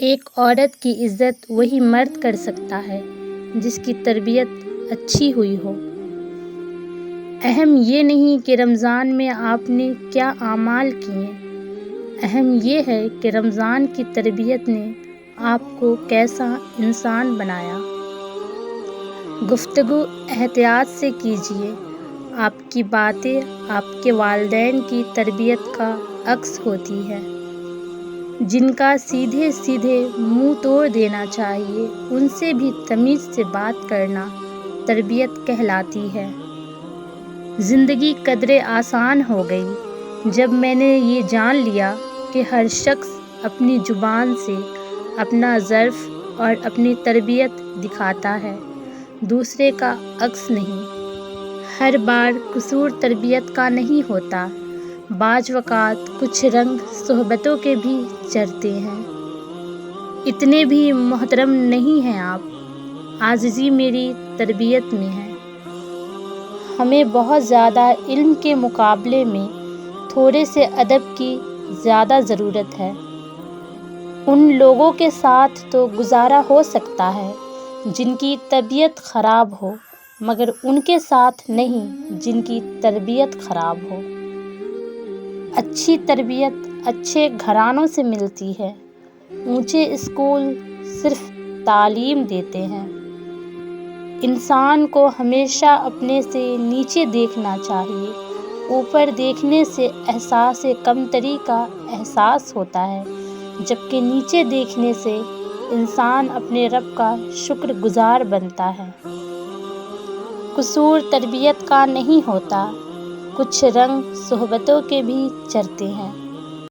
ایک عورت کی عزت وہی مرد کر سکتا ہے جس کی تربیت اچھی ہوئی ہو۔ اہم یہ نہیں کہ رمضان میں آپ نے کیا اعمال کیے، اہم یہ ہے کہ رمضان کی تربیت نے آپ کو کیسا انسان بنایا۔ گفتگو احتیاط سے کیجیے، آپ کی باتیں آپ کے والدین کی تربیت کا عکس ہوتی ہیں۔ جن کا سیدھے سیدھے منہ توڑ دینا چاہیے، ان سے بھی تمیز سے بات کرنا تربیت کہلاتی ہے۔ زندگی قدرے آسان ہو گئی جب میں نے یہ جان لیا کہ ہر شخص اپنی زبان سے اپنا ظرف اور اپنی تربیت دکھاتا ہے، دوسرے کا عکس نہیں۔ ہر بار قصور تربیت کا نہیں ہوتا، بعض اوقات کچھ رنگ صحبتوں کے بھی چڑھتے ہیں۔ اتنے بھی محترم نہیں ہیں آپ، عاجزی میری تربیت میں ہے۔ ہمیں بہت زیادہ علم کے مقابلے میں تھوڑے سے ادب کی زیادہ ضرورت ہے۔ ان لوگوں کے ساتھ تو گزارا ہو سکتا ہے جن کی طبیعت خراب ہو، مگر ان کے ساتھ نہیں جن کی تربیت خراب ہو۔ اچھی تربیت اچھے گھرانوں سے ملتی ہے۔ اونچے اسکول صرف تعلیم دیتے ہیں۔ انسان کو ہمیشہ اپنے سے نیچے دیکھنا چاہیے۔ اوپر دیکھنے سے احساس کمتری کا احساس ہوتا ہے، جبکہ نیچے دیکھنے سے انسان اپنے رب کا شکر گزار بنتا ہے۔ قصور تربیت کا نہیں ہوتا، کچھ رنگ صحبتوں کے بھی چڑھتے ہیں۔